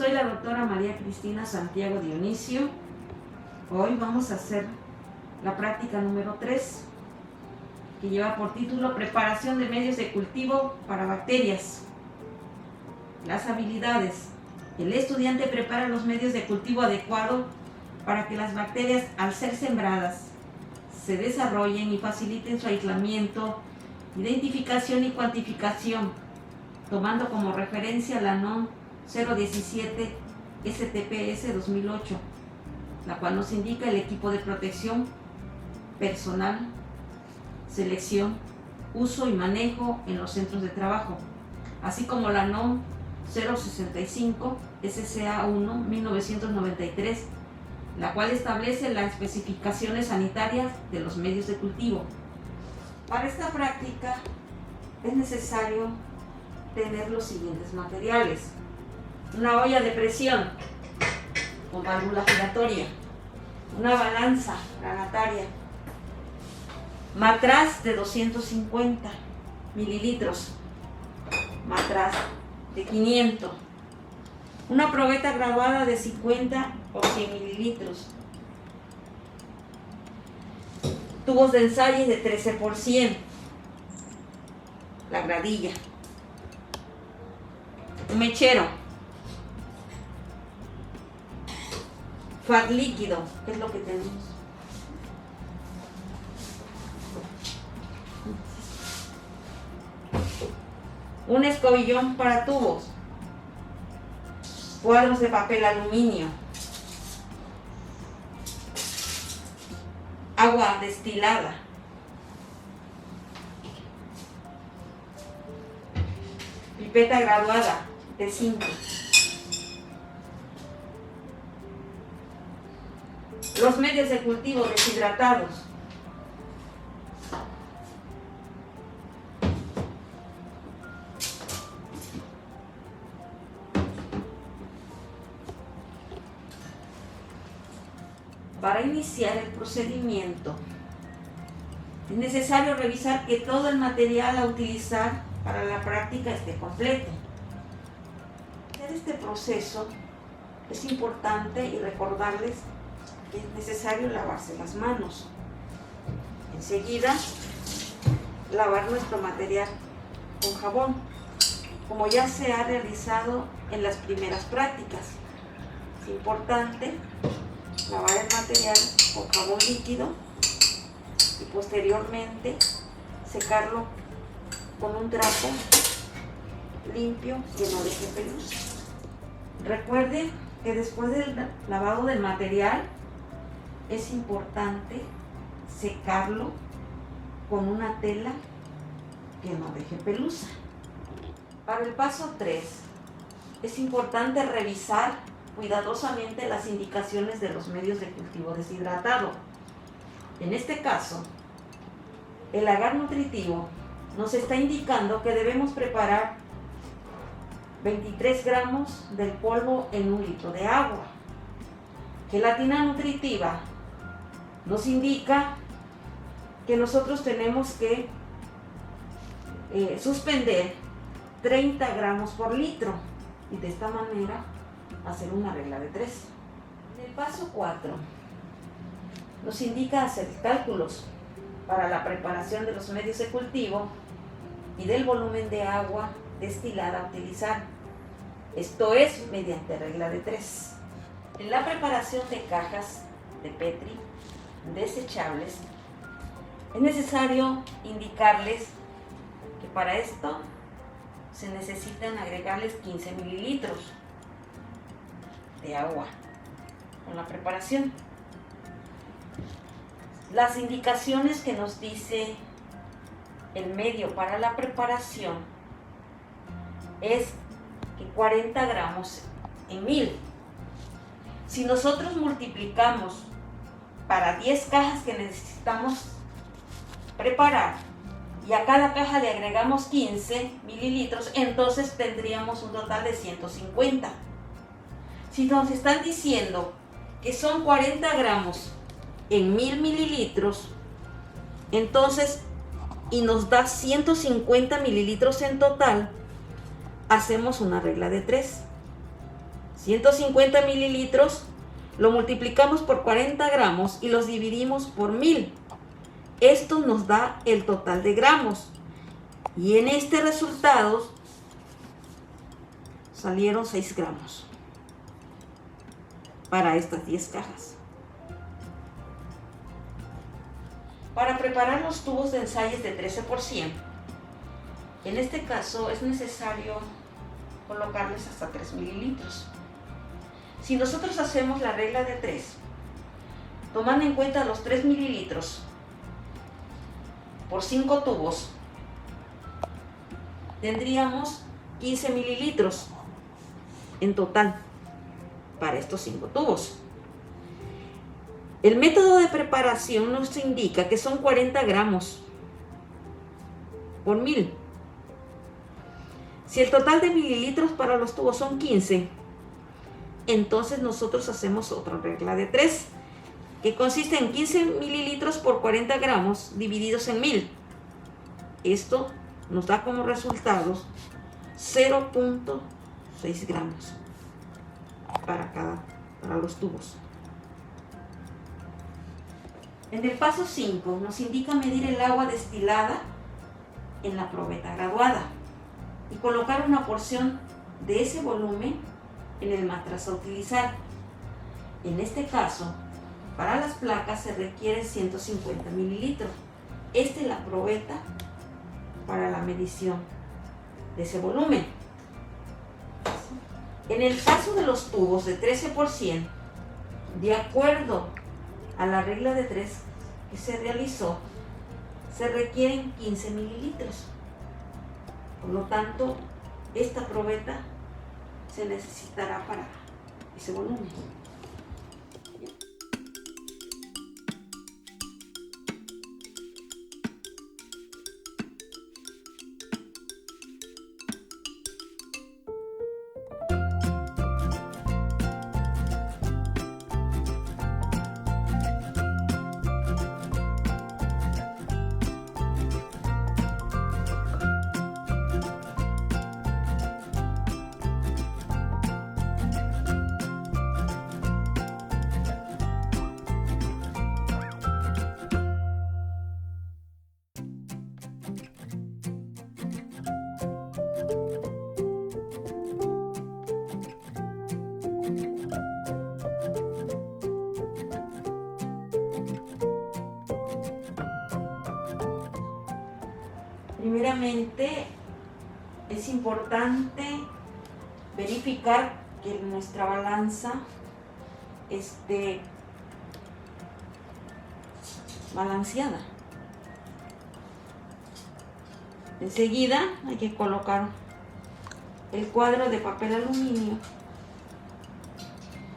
Soy la doctora María Cristina Santiago Dionisio. Hoy vamos a hacer la práctica número 3, que lleva por título Preparación de medios de cultivo para bacterias. Las habilidades. El estudiante prepara los medios de cultivo adecuados para que las bacterias, al ser sembradas, se desarrollen y faciliten su aislamiento, identificación y cuantificación, tomando como referencia la NOM 017 STPS 2008, la cual nos indica el equipo de protección personal, selección, uso y manejo en los centros de trabajo, así como la NOM 065 SCA 1 1993, la cual establece las especificaciones sanitarias de los medios de cultivo. Para esta práctica es necesario tener los siguientes materiales: una olla de presión con válvula giratoria, una balanza granataria, matraz de 250 mililitros, matraz de 500, una probeta graduada de 50 o 100 mililitros, tubos de ensayo de 13 por 100, la gradilla, un mechero, FAD líquido, que es lo que tenemos, un escobillón para tubos, cuadros de papel aluminio, agua destilada, pipeta graduada de 5, los medios de cultivo deshidratados, para iniciar el procedimiento es necesario revisar que todo el material a utilizar para la práctica esté completo. En este proceso es importante y recordarles que es necesario lavarse las manos. Enseguida, lavar nuestro material con jabón, como ya se ha realizado en las primeras prácticas. Es importante lavar el material con jabón líquido y posteriormente secarlo con un trapo limpio que no deje pelusa. Recuerden que después del lavado del material es importante secarlo con una tela que no deje pelusa. Para el paso 3 es importante revisar cuidadosamente las indicaciones de los medios de cultivo deshidratado. En este caso, el agar nutritivo nos está indicando que debemos preparar 23 gramos del polvo en 1 litro de agua. Gelatina nutritiva nos indica que nosotros tenemos que suspender 30 gramos por litro y de esta manera hacer una regla de 3. En el paso 4 nos indica hacer cálculos para la preparación de los medios de cultivo y del volumen de agua destilada a utilizar. Esto es mediante regla de 3. En la preparación de cajas de Petri desechables es necesario indicarles que para esto se necesitan agregarles 15 mililitros de agua con la preparación. Las indicaciones que nos dice el medio para la preparación es que 40 gramos en 1000. Si nosotros multiplicamos para 10 cajas que necesitamos preparar y a cada caja le agregamos 15 mililitros, entonces tendríamos un total de 150. Si nos están diciendo que son 40 gramos en 1000 mililitros, entonces, y nos da 150 mililitros en total, hacemos una regla de 3. 150 mililitros, lo multiplicamos por 40 gramos y los dividimos por 1000. Esto nos da el total de gramos. Y en este resultado salieron 6 gramos para estas 10 cajas. Para preparar los tubos de ensayos de 13%, en este caso es necesario colocarles hasta 3 mililitros. Si nosotros hacemos la regla de 3, tomando en cuenta los 3 mililitros por 5 tubos, tendríamos 15 mililitros en total para estos 5 tubos. El método de preparación nos indica que son 40 gramos por 1000. Si el total de mililitros para los tubos son 15, entonces nosotros hacemos otra regla de 3, que consiste en 15 mililitros por 40 gramos divididos en 1000. Esto nos da como resultados 0.6 gramos para los tubos. En el paso 5 nos indica medir el agua destilada en la probeta graduada y colocar una porción de ese volumen en el matraz a utilizar. En este caso, para las placas se requiere 150 mililitros. Esta es la probeta para la medición de ese volumen. En el caso de los tubos de 13%, de acuerdo a la regla de 3 que se realizó, se requieren 15 mililitros. Por lo tanto, esta probeta se necesitará para ese volumen. Primeramente, es importante verificar que nuestra balanza esté balanceada. Enseguida hay que colocar el cuadro de papel aluminio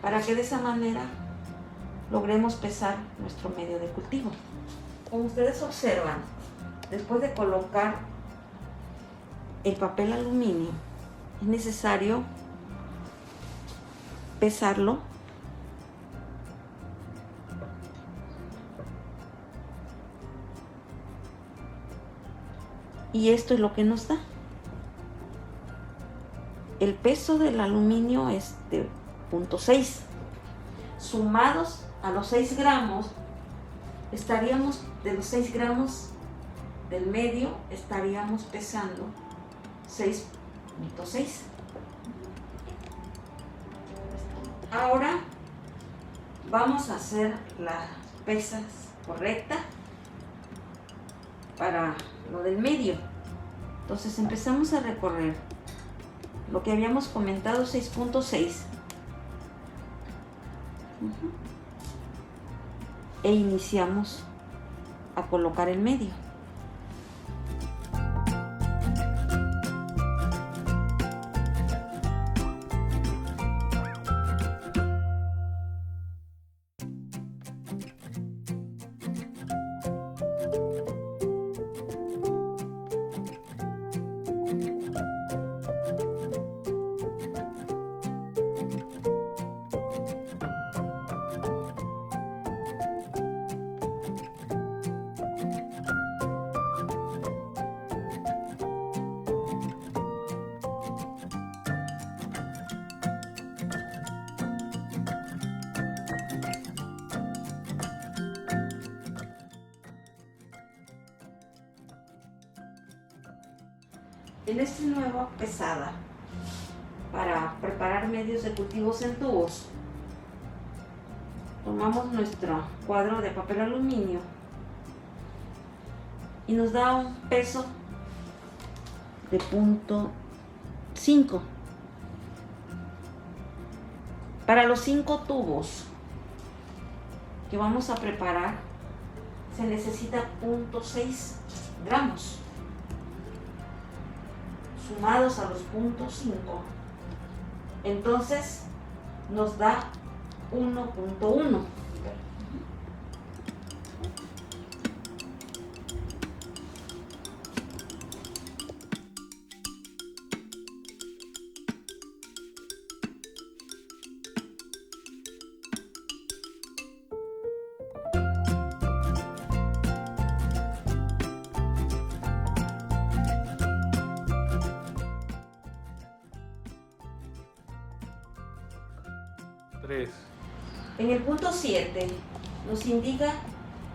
para que de esa manera logremos pesar nuestro medio de cultivo. Como ustedes observan, después de colocar el papel aluminio, es necesario pesarlo y esto es lo que nos da. El peso del aluminio es de 0.6. Sumados a los 6 gramos, estaríamos de los 6 gramos del medio, estaríamos pesando 6.6. Ahora vamos a hacer las pesas correctas para lo del medio. Entonces empezamos a recorrer lo que habíamos comentado, 6.6, e iniciamos a colocar el medio. En esta nueva pesada para preparar medios de cultivos en tubos, tomamos nuestro cuadro de papel aluminio y nos da un peso de 0.5. Para los 5 tubos que vamos a preparar se necesita 0.6 gramos. Sumados a los 0.5, entonces nos da 1.1. En el punto 7 nos indica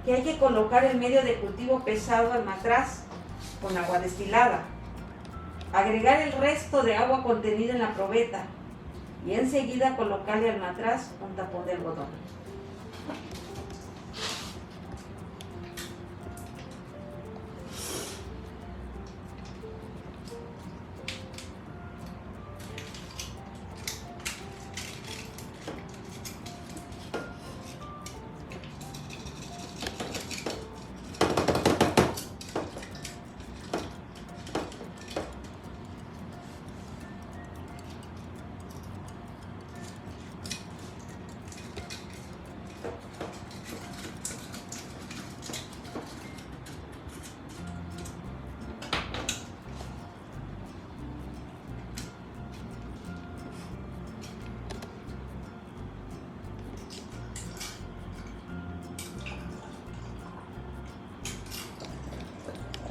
que hay que colocar el medio de cultivo pesado al matraz con agua destilada, agregar el resto de agua contenida en la probeta y enseguida colocarle al matraz un tapón de algodón.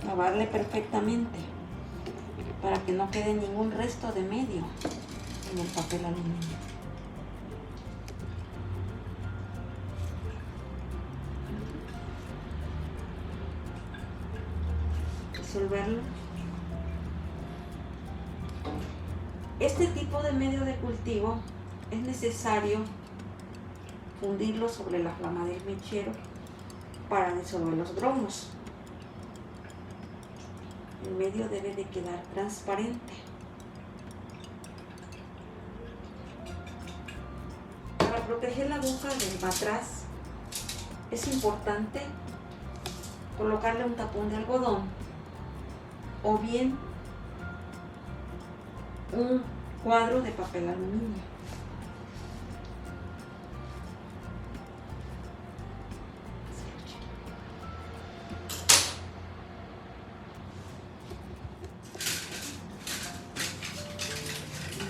Lavarle perfectamente para que no quede ningún resto de medio en el papel aluminio. Disolverlo. Este tipo de medio de cultivo es necesario fundirlo sobre la flama del mechero para disolver los grumos. El medio debe de quedar transparente. Para proteger la aguja del matraz es importante colocarle un tapón de algodón o bien un cuadro de papel aluminio.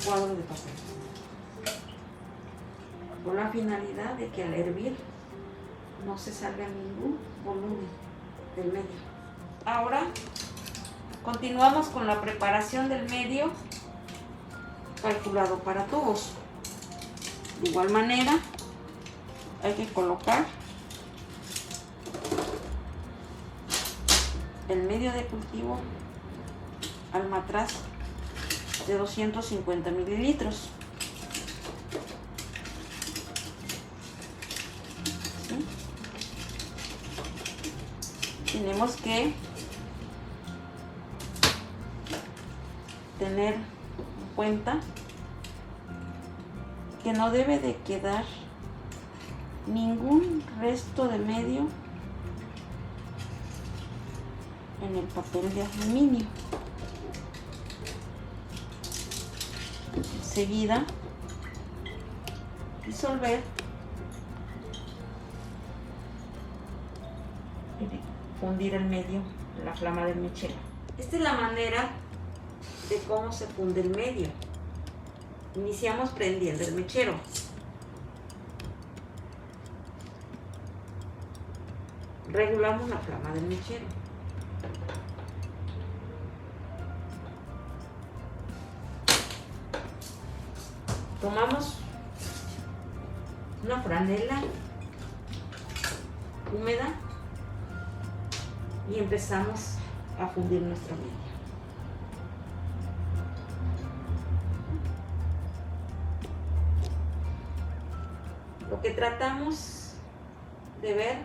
Cuadro de papel con la finalidad de que al hervir no se salga ningún volumen del medio. Ahora continuamos con la preparación del medio calculado para tubos. De igual manera hay que colocar el medio de cultivo al matraz de 250 mililitros. ¿Sí? Tenemos que tener en cuenta que no debe de quedar ningún resto de medio en el papel de aluminio. Enseguida disolver y fundir el medio en la flama del mechero. Esta es la manera de cómo se funde el medio. Iniciamos prendiendo el mechero. Regulamos la flama del mechero. Tomamos una franela húmeda y empezamos a fundir nuestro medio. Lo que tratamos de ver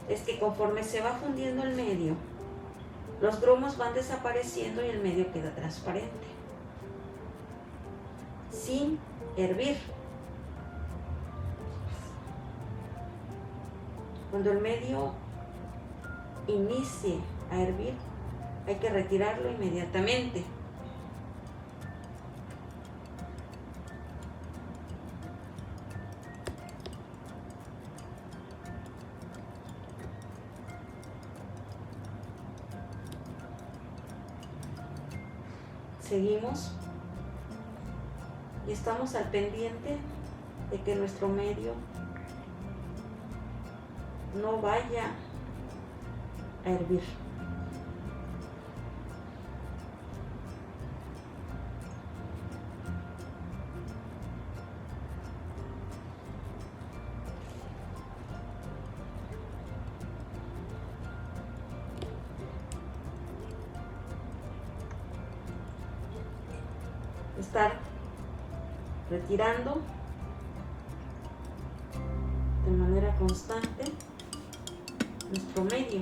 es que conforme se va fundiendo el medio, los grumos van desapareciendo y el medio queda transparente, sin hervir. Cuando el medio inicie a hervir, hay que retirarlo inmediatamente. Seguimos y estamos al pendiente de que nuestro medio no vaya a hervir. Estar retirando de manera constante nuestro medio.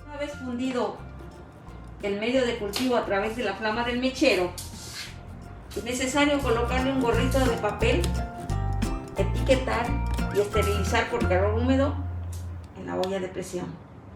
Una vez fundido el medio de cultivo a través de la flama del mechero, es necesario colocarle un gorrito de papel, etiquetar y esterilizar por calor húmedo en la olla de presión.